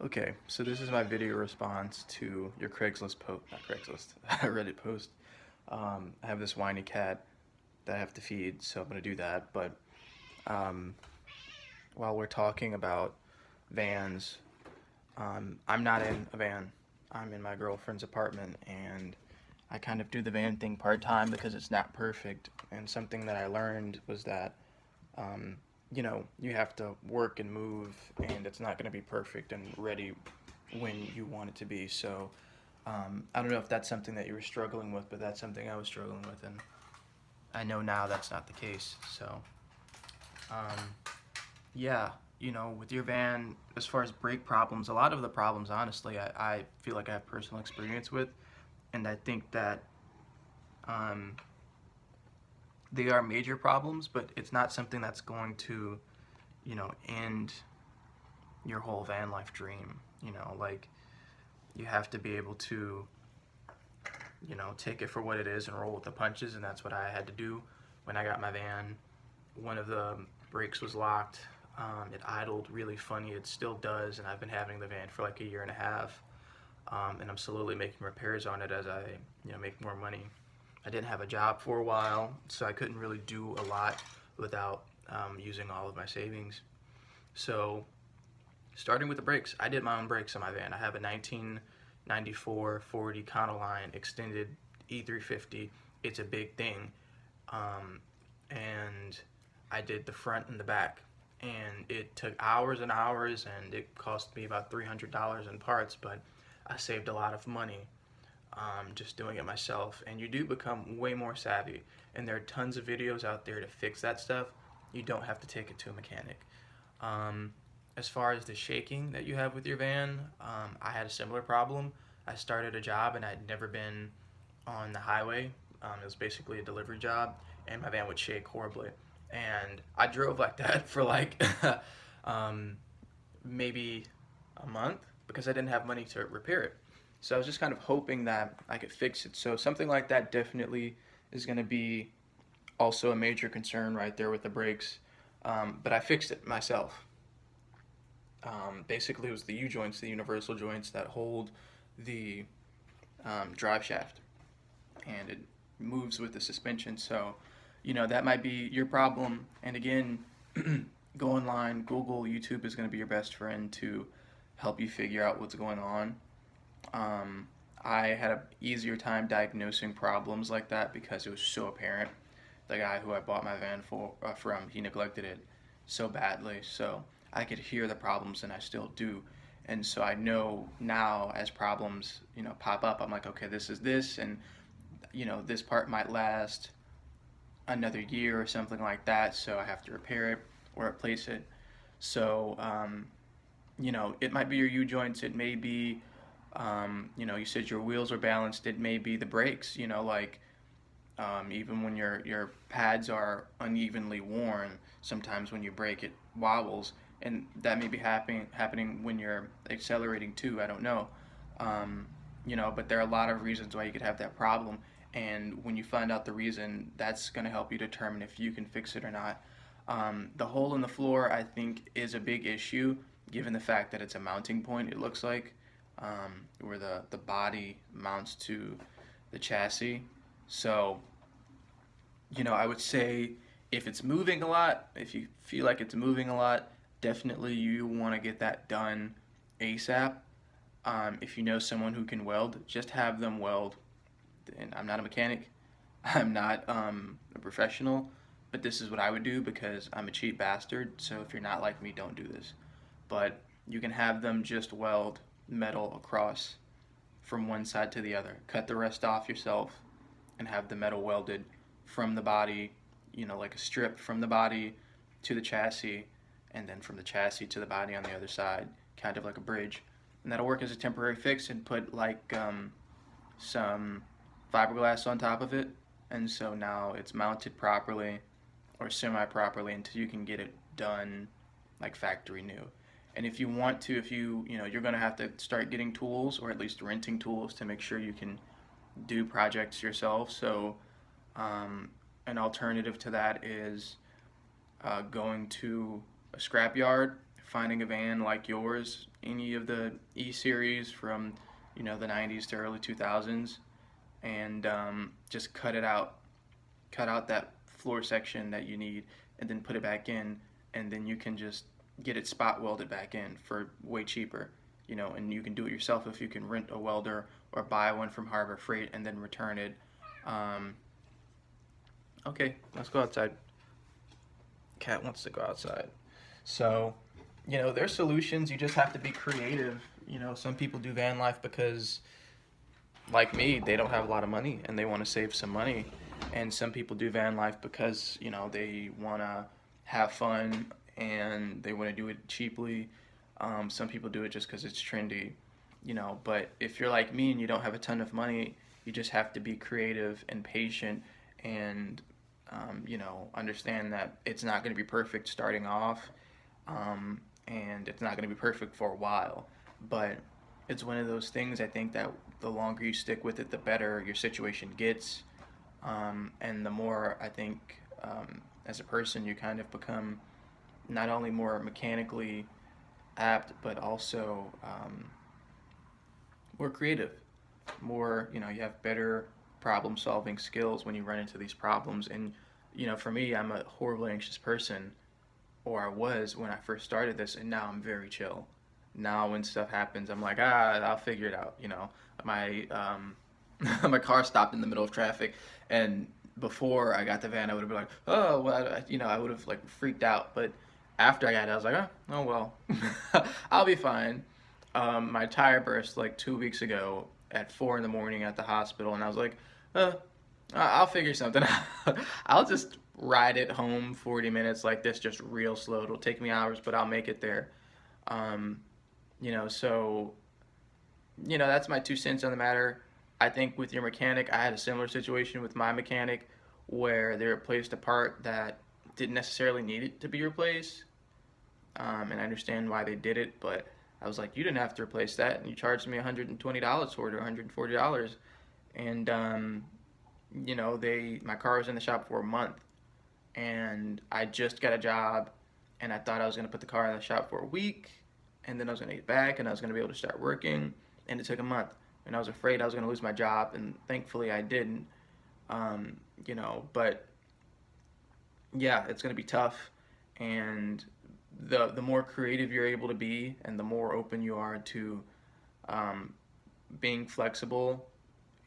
Okay, so this is my video response to your Craigslist post, not Craigslist, Reddit post. I have this whiny cat that I have to feed, so I'm gonna do that. But um, while we're talking about vans, I'm not in a van. I'm in my girlfriend's apartment, and I kind of do the van thing part-time because it's not perfect. And something that I learned was that um, you have to work and move, and it's not going to be perfect and ready when you want it to be. So I don't know if that's something that you were struggling with, but that's something I was struggling with, and I know now that's not the case. So um, yeah, with your van, as far as brake problems, a lot of the problems, honestly, I feel like I have personal experience with, and I think that um, they are major problems, but it's not something that's going to, end your whole van life dream. Like, you have to be able to, take it for what it is and roll with the punches, and that's what I had to do when I got my van. One of the brakes was locked. It idled really funny. It still does, and I've been having the van for like a year and a half. And I'm slowly making repairs on it as I, make more money. I didn't have a job for a while, so I couldn't really do a lot without using all of my savings. So starting with the brakes, I did my own brakes on my van. I have a 1994 40 Econoline extended E350. It's a big thing. And I did the front and the back. And it took hours and hours, and it cost me about $300 in parts, but I saved a lot of money just doing it myself. And you do become way more savvy. And there are tons of videos out there to fix that stuff. You don't have to take it to a mechanic. Um, as far as the shaking that you have with your van, I had a similar problem. I started a job and I'd never been on the highway. It was basically a delivery job, and my van would shake horribly. And I drove like that for like um, maybe a month because I didn't have money to repair it. So I was just kind of hoping that I could fix it. So something like that definitely is going to be also a major concern right there with the brakes. But I fixed it myself. Basically, it was the U joints, the universal joints that hold the drive shaft, and it moves with the suspension. So, that might be your problem. And again, go online, Google, YouTube is going to be your best friend to help you figure out what's going on. Um, I had an easier time diagnosing problems like that because it was so apparent. The guy who I bought my van from, he neglected it so badly. So I could hear the problems, and I still do. And so I know now as problems, pop up, I'm like, okay, this is this, and this part might last another year or something like that. So I have to repair it or replace it. So it might be your U joints. It may be, you said your wheels are balanced. It may be the brakes. Like even when your pads are unevenly worn, sometimes when you brake it wobbles, and that may be happening when you're accelerating too. I don't know, but there are a lot of reasons why you could have that problem, and when you find out the reason, that's going to help you determine if you can fix it or not. The hole in the floor, I think, is a big issue, given the fact that it's a mounting point. It looks like where the body mounts to the chassis. So I would say if it's moving a lot, if you feel like it's moving a lot, definitely you want to get that done ASAP. If you know someone who can weld, just have them weld. And I'm not a mechanic, I'm not a professional, but this is what I would do because I'm a cheap bastard. So if you're not like me, don't do this. But you can have them just weld metal across from one side to the other. Cut the rest off yourself and have the metal welded from the body, like a strip from the body to the chassis, and then from the chassis to the body on the other side, kind of like a bridge. And that'll work as a temporary fix, and put like some fiberglass on top of it. And so now it's mounted properly or semi-properly until you can get it done like factory new. And if you want to, if you're going to have to start getting tools, or at least renting tools, to make sure you can do projects yourself. So an alternative to that is going to a scrapyard finding a van like yours, any of the E series from, the 90s to early 2000s, and just cut out that floor section that you need, and then put it back in, and then you can just get it spot welded back in for way cheaper, and you can do it yourself if you can rent a welder or buy one from Harbor Freight and then return it. Okay, let's go outside. Cat wants to go outside. So, there's solutions. You just have to be creative. Some people do van life because, like me, they don't have a lot of money and they want to save some money. And some people do van life because, they want to have fun and they want to do it cheaply. Some people do it just because it's trendy, But if you're like me and you don't have a ton of money, you just have to be creative and patient and, understand that it's not going to be perfect starting off, and it's not going to be perfect for a while. But it's one of those things, I think, that the longer you stick with it, the better your situation gets. And the more, I think, as a person, you kind of become not only more mechanically apt, but also more creative. More, you have better problem solving skills when you run into these problems. And, for me, I'm a horribly anxious person, or I was when I first started this, and now I'm very chill. Now when stuff happens, I'm like, I'll figure it out. My my car stopped in the middle of traffic, and before I got the van, I would have been like, oh, well, I would have like freaked out. But after I got it, I was like, oh well, I'll be fine. My tire burst like 2 weeks ago at 4 in the morning at the hospital, and I was like, I'll figure something out. I'll just ride it home 40 minutes like this, just real slow. It'll take me hours, but I'll make it there. So, that's my 2 cents on the matter. I think with your mechanic, I had a similar situation with my mechanic where they replaced a part that didn't necessarily need it to be replaced. And I understand why they did it, but I was like, you didn't have to replace that, and you charged me $120 for it, or $140. And, my car was in the shop for a month, and I just got a job, and I thought I was going to put the car in the shop for a week, and then I was going to get back, and I was going to be able to start working, and it took a month, and I was afraid I was going to lose my job, and thankfully I didn't, but yeah, it's going to be tough, and the more creative you're able to be, and the more open you are to being flexible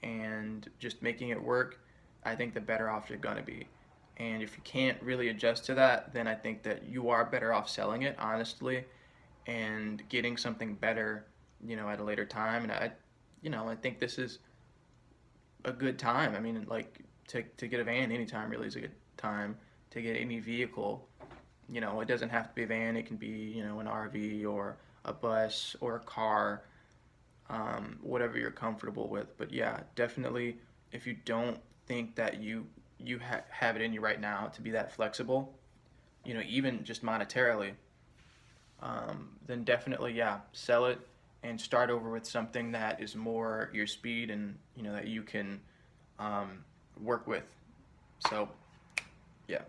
and just making it work, I think the better off you're going to be. And if you can't really adjust to that, then I think that you are better off selling it, honestly, and getting something better, at a later time. And I think this is a good time. I mean, like, to get a van anytime really is a good time. To get any vehicle, it doesn't have to be a van. It can be, an RV or a bus or a car, whatever you're comfortable with. But yeah, definitely, if you don't think that you have it in you right now to be that flexible, even just monetarily, then definitely, yeah, sell it and start over with something that is more your speed and, that you can work with. So, yeah.